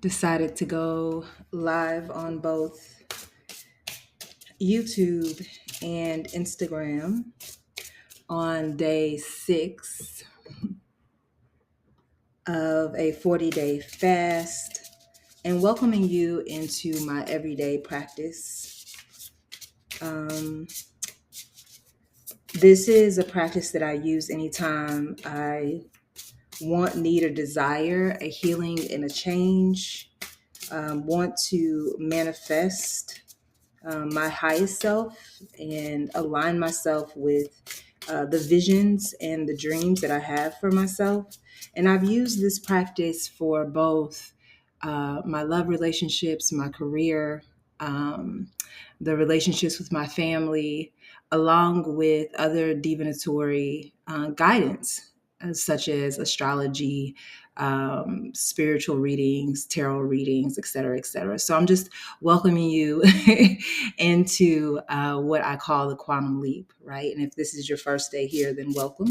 decided to go live on both YouTube and Instagram on day 6 of a 40-day fast and welcoming you into my everyday practice. This is a practice that I use anytime I want, need, or desire a healing and a change, want to manifest my highest self and align myself with the visions and the dreams that I have for myself. And I've used this practice for both my love relationships, my career, the relationships with my family, along with other divinatory guidance, such as astrology, spiritual readings, tarot readings, et cetera, et cetera. So I'm just welcoming you into what I call the quantum leap, right? And if this is your first day here, then welcome.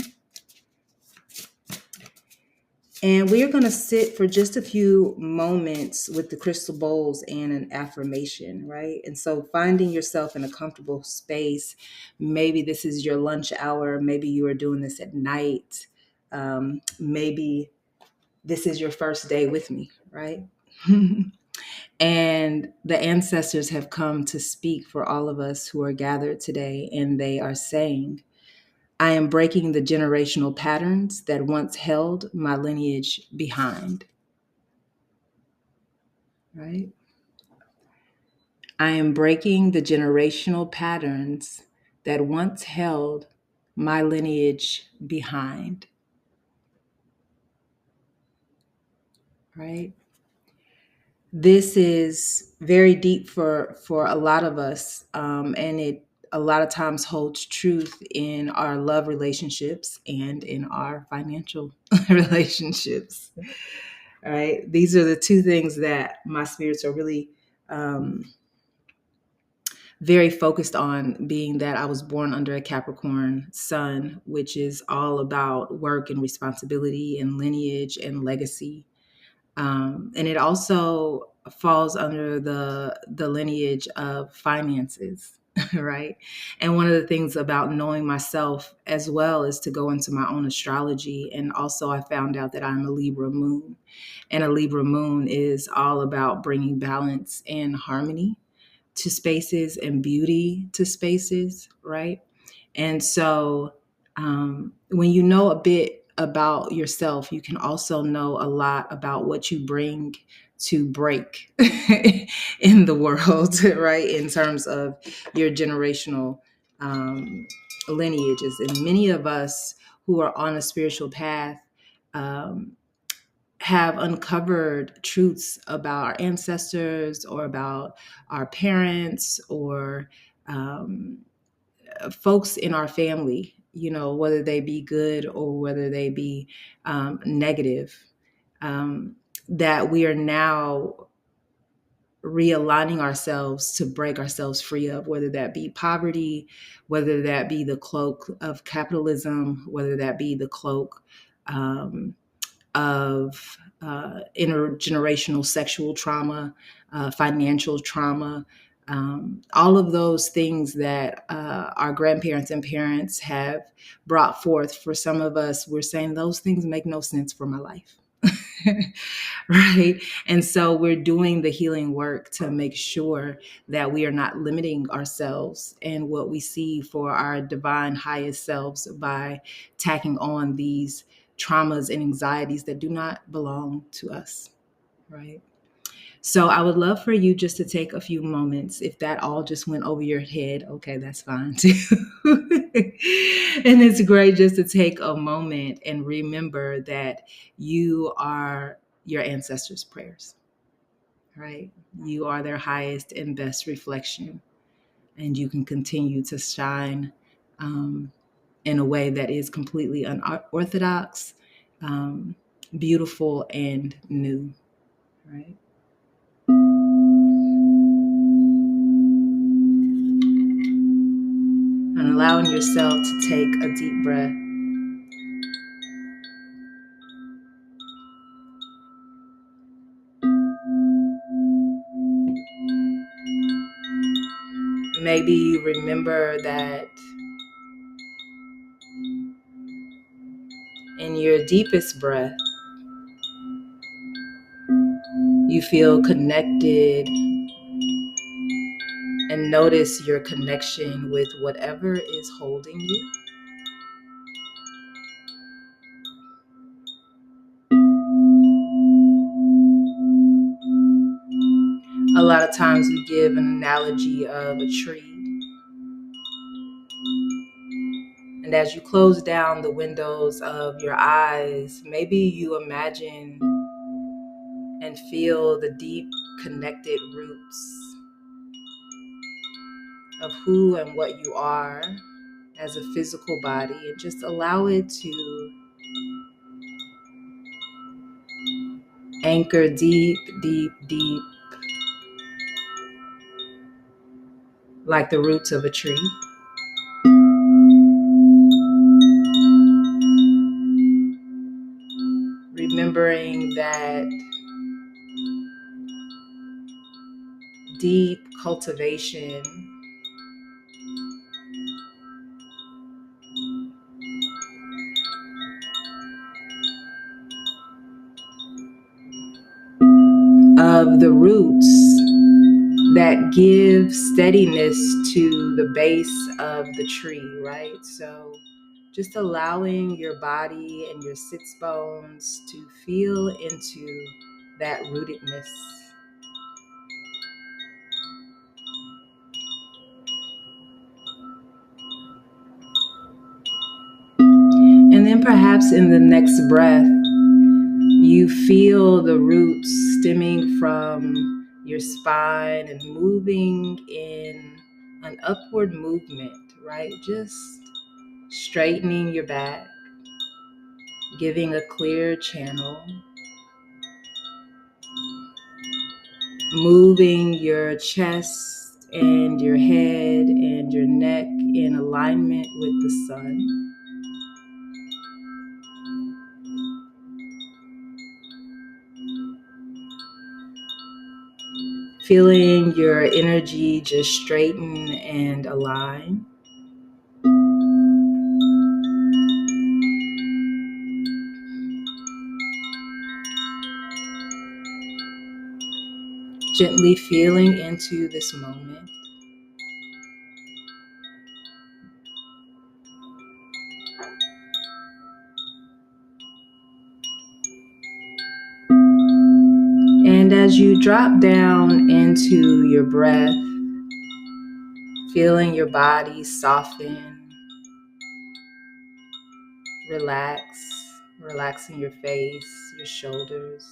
And we are going to sit for just a few moments with the crystal bowls and an affirmation, right? And so finding yourself in a comfortable space, maybe this is your lunch hour, maybe you are doing this at night, maybe this is your first day with me, right? And the ancestors have come to speak for all of us who are gathered today, and they are saying, I am breaking the generational patterns that once held my lineage behind, right? I am breaking the generational patterns that once held my lineage behind, right? This is very deep for a lot of us, and it a lot of times holds truth in our love relationships and in our financial relationships. All right, these are the two things that my spirits are really very focused on, being that I was born under a Capricorn sun, which is all about work and responsibility and lineage and legacy. And it also falls under the lineage of finances, right? And one of the things about knowing myself as well is to go into my own astrology. And also I found out that I'm a Libra moon, and a Libra moon is all about bringing balance and harmony to spaces and beauty to spaces, right? And so when you know a bit about yourself, you can also know a lot about what you bring to break in the world, right? In terms of your generational lineages. And many of us who are on a spiritual path um, have uncovered truths about our ancestors or about our parents or um, folks in our family, you know, whether they be good or whether they be negative, that we are now realigning ourselves to break ourselves free of, whether that be poverty, whether that be the cloak of capitalism, whether that be the cloak of intergenerational sexual trauma, financial trauma, all of those things that our grandparents and parents have brought forth. For some of us, we're saying those things make no sense for my life. Right. And so we're doing the healing work to make sure that we are not limiting ourselves and what we see for our divine highest selves by tacking on these traumas and anxieties that do not belong to us. Right. So I would love for you just to take a few moments. If that all just went over your head, okay, that's fine too. And it's great just to take a moment and remember that you are your ancestors' prayers, right? You are their highest and best reflection, and you can continue to shine in a way that is completely unorthodox, beautiful, and new, right? And allowing yourself to take a deep breath. Maybe you remember that in your deepest breath, you feel connected, and notice your connection with whatever is holding you. A lot of times we give an analogy of a tree. And as you close down the windows of your eyes, maybe you imagine and feel the deep connected roots of who and what you are as a physical body, and just allow it to anchor deep, deep, deep, like the roots of a tree. Remembering that deep cultivation of the roots that give steadiness to the base of the tree, right? So just allowing your body and your sits bones to feel into that rootedness. And then perhaps in the next breath, you feel the roots stemming from your spine and moving in an upward movement, right? Just straightening your back, giving a clear channel, moving your chest and your head and your neck in alignment with the sun. Feeling your energy just straighten and align. Gently feeling into this moment. And as you drop down into your breath, feeling your body soften, relax, relaxing your face, your shoulders.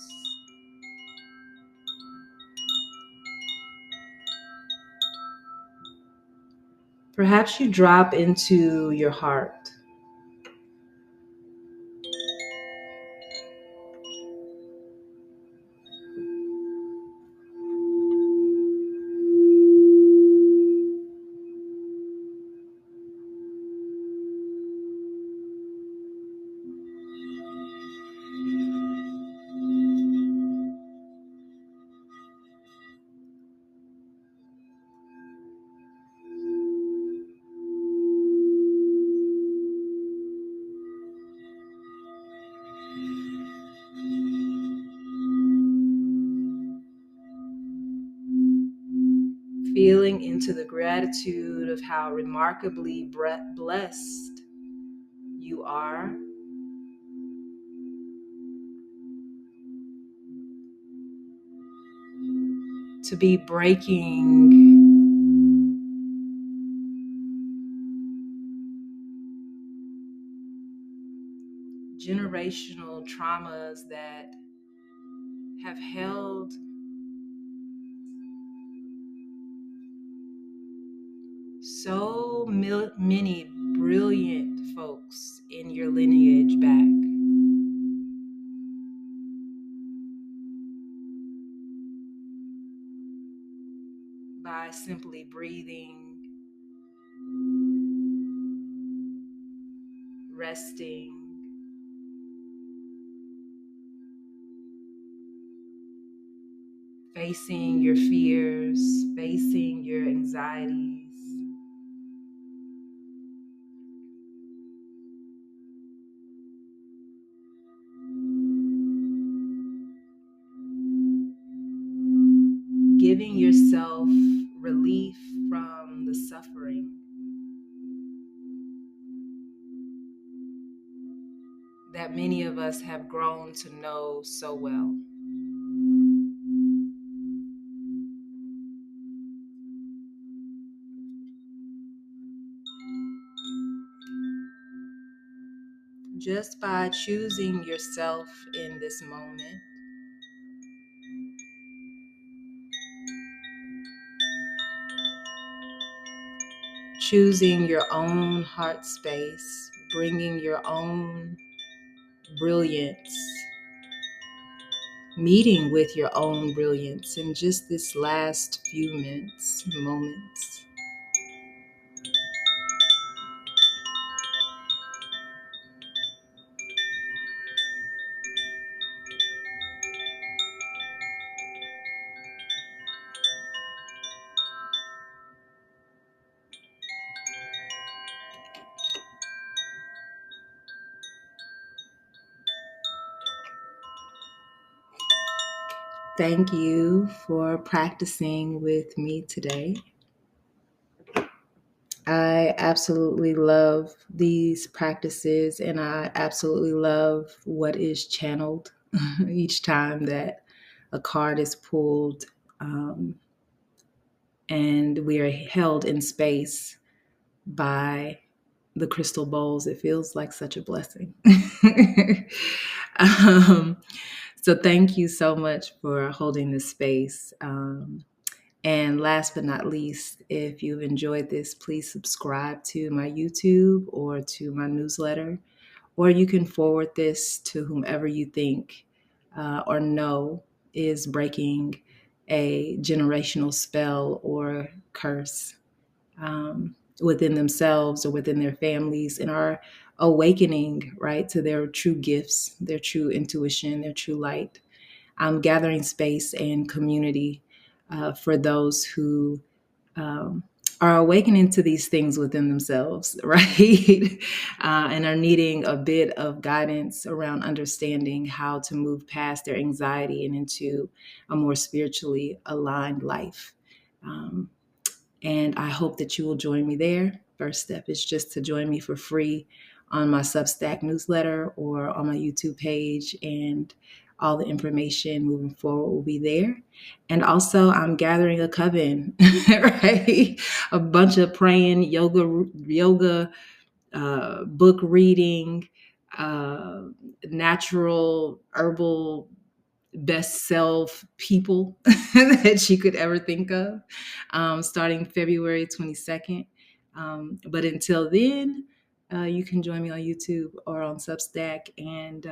Perhaps you drop into your heart. Feeling into the gratitude of how remarkably blessed you are. To be breaking generational traumas that have held so many brilliant folks in your lineage back. By simply breathing, resting, facing your fears, facing your anxieties, giving yourself relief from the suffering that many of us have grown to know so well. Just by choosing yourself in this moment, choosing your own heart space, bringing your own brilliance, meeting with your own brilliance in just this last few moments. Thank you for practicing with me today. I absolutely love these practices, and I absolutely love what is channeled each time that a card is pulled, and we are held in space by the crystal bowls. It feels like such a blessing. um, so thank you so much for holding this space. And last but not least, if you've enjoyed this, please subscribe to my YouTube or to my newsletter, or you can forward this to whomever you think or know is breaking a generational spell or curse within themselves or within their families, and are awakening, right, to their true gifts, their true intuition, their true light. I'm gathering space and community for those who are awakening to these things within themselves, right? And are needing a bit of guidance around understanding how to move past their anxiety and into a more spiritually aligned life. And I hope that you will join me there. First step is just to join me for free on my Substack newsletter or on my YouTube page, and all the information moving forward will be there. And also, I'm gathering a coven, right? A bunch of praying, yoga, book reading, natural herbal best self people that you could ever think of, starting February 22nd. But until then, you can join me on YouTube or on Substack, and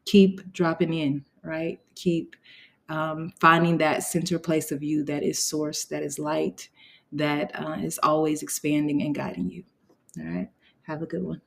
keep dropping in, right? Keep finding that center place of you that is source, that is light, that is always expanding and guiding you. All right. Have a good one.